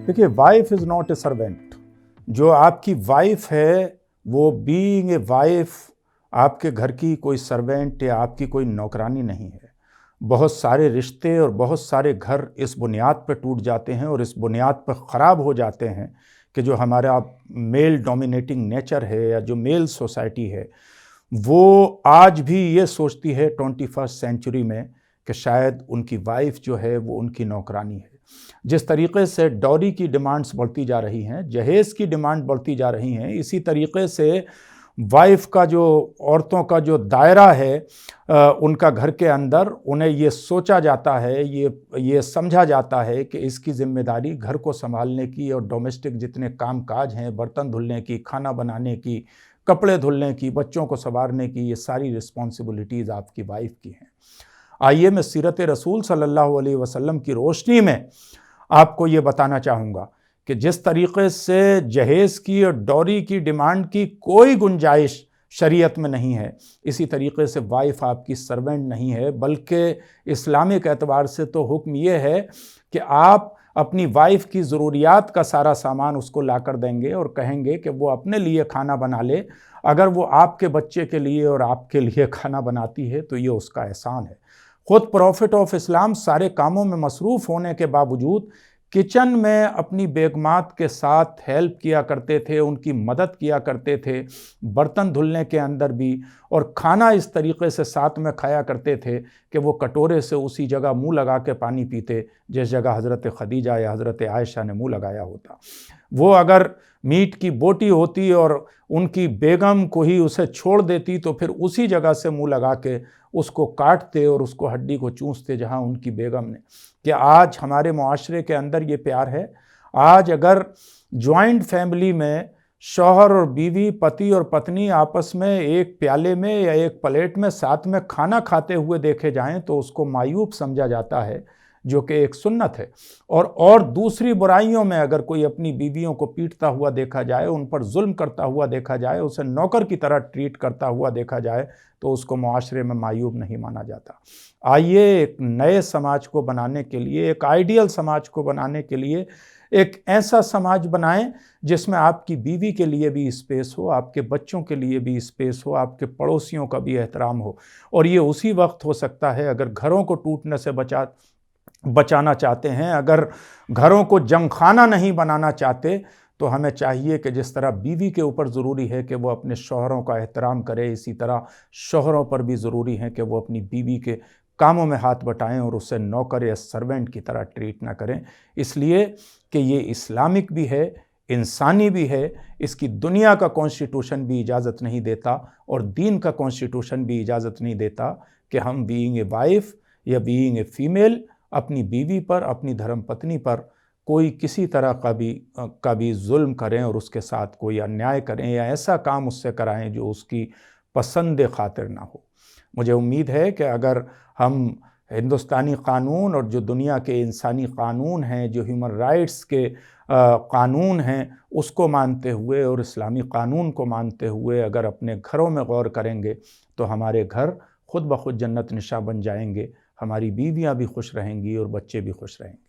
देखिए, wife is not a servant. जो आपकी वाइफ है वो बीइंग ए वाइफ आपके घर की कोई सर्वेंट या आपकी कोई नौकरानी नहीं है। बहुत सारे रिश्ते और बहुत सारे घर इस बुनियाद पर टूट जाते हैं और इस बुनियाद पर ख़राब हो जाते हैं कि जो हमारा मेल डोमिनेटिंग नेचर है या जो मेल सोसाइटी है वो आज भी ये सोचती है 21st सेंचुरी में कि शायद उनकी वाइफ जो है वो उनकी नौकरानी है। जिस तरीके से डॉरी की डिमांड्स बढ़ती जा रही हैं, जहेज़ की डिमांड बढ़ती जा रही हैं, इसी तरीके से वाइफ का जो औरतों का जो दायरा है उनका घर के अंदर, उन्हें ये सोचा जाता है, ये समझा जाता है कि इसकी जिम्मेदारी घर को संभालने की और डोमेस्टिक जितने काम काज हैं, बर्तन धुलने की, खाना बनाने की, कपड़े धुलने की, बच्चों को संवारने की, ये सारी रिस्पॉन्सिबिलिटीज़ आपकी वाइफ की हैं। आइए मैं सीरत रसूल सल्लल्लाहु अलैहि वसल्लम की रोशनी में आपको ये बताना चाहूँगा कि जिस तरीके से जहेज़ की और डॉरी की डिमांड की कोई गुंजाइश शरीयत में नहीं है, इसी तरीके से वाइफ आपकी सर्वेंट नहीं है, बल्कि इस्लामिक एतबार से तो हुक्म ये है कि आप अपनी वाइफ की ज़रूरियात का सारा सामान उसको ला कर देंगे और कहेंगे कि वो अपने लिए खाना बना ले। अगर वो आपके बच्चे के लिए और आपके लिए खाना बनाती है तो ये उसका एहसान है। ख़ुद प्रॉफिट ऑफ इस्लाम सारे कामों में मसरूफ़ होने के बावजूद किचन में अपनी बेगमात के साथ हेल्प किया करते थे, उनकी मदद किया करते थे, बर्तन धुलने के अंदर भी, और खाना इस तरीके से साथ में खाया करते थे कि वो कटोरे से उसी जगह मुंह लगा के पानी पीते जिस जगह हज़रत खदीजा या हज़रत आयशा ने मुंह लगाया होता। वो अगर मीट की बोटी होती और उनकी बेगम को ही उसे छोड़ देती तो फिर उसी जगह से मुंह लगा के उसको काटते और उसको हड्डी को चूसते जहां उनकी बेगम ने। कि आज हमारे मुआशरे के अंदर ये प्यार है? आज अगर जॉइंट फैमिली में शौहर और बीवी, पति और पत्नी आपस में एक प्याले में या एक प्लेट में साथ में खाना खाते हुए देखे जाएं तो उसको मायूब समझा जाता है, जो कि एक सुन्नत है। और दूसरी बुराइयों में अगर कोई अपनी बीवियों को पीटता हुआ देखा जाए, उन पर जुल्म करता हुआ देखा जाए, उसे नौकर की तरह ट्रीट करता हुआ देखा जाए तो उसको मुआशरे में मायूब नहीं माना जाता। आइए एक नए समाज को बनाने के लिए, एक आइडियल समाज को बनाने के लिए एक ऐसा समाज बनाएं जिसमें आपकी बीवी के लिए भी स्पेस हो, आपके बच्चों के लिए भी स्पेस हो, आपके पड़ोसियों का भी एहतराम हो। और ये उसी वक्त हो सकता है अगर घरों को टूटने से बचाना चाहते हैं, अगर घरों को जंगखाना नहीं बनाना चाहते, तो हमें चाहिए कि जिस तरह बीवी के ऊपर ज़रूरी है कि वो अपने शौहरों का एहतराम करे, इसी तरह शौहरों पर भी ज़रूरी है कि वो अपनी बीवी के कामों में हाथ बटाएं और उसे नौकर या सर्वेंट की तरह ट्रीट ना करें। इसलिए कि ये इस्लामिक भी है, इंसानी भी है। इसकी दुनिया का कॉन्स्टिट्यूशन भी इजाज़त नहीं देता और दीन का कॉन्स्टिट्यूशन भी इजाज़त नहीं देता कि हम बीइंग ए वाइफ या बीइंग ए फीमेल अपनी बीवी पर, अपनी धर्मपत्नी पर कोई किसी तरह का भी जुल्म करें और उसके साथ कोई अन्याय करें या ऐसा काम उससे कराएं जो उसकी पसंद खातिर ना हो। मुझे उम्मीद है कि अगर हम हिंदुस्तानी क़ानून और जो दुनिया के इंसानी क़ानून हैं, जो ह्यूमन राइट्स के क़ानून हैं, उसको मानते हुए और इस्लामी क़ानून को मानते हुए अगर अपने घरों में गौर करेंगे तो हमारे घर खुद ब खुद जन्नत निशा बन जाएंगे, हमारी बीवियाँ भी खुश रहेंगी और बच्चे भी खुश रहेंगे।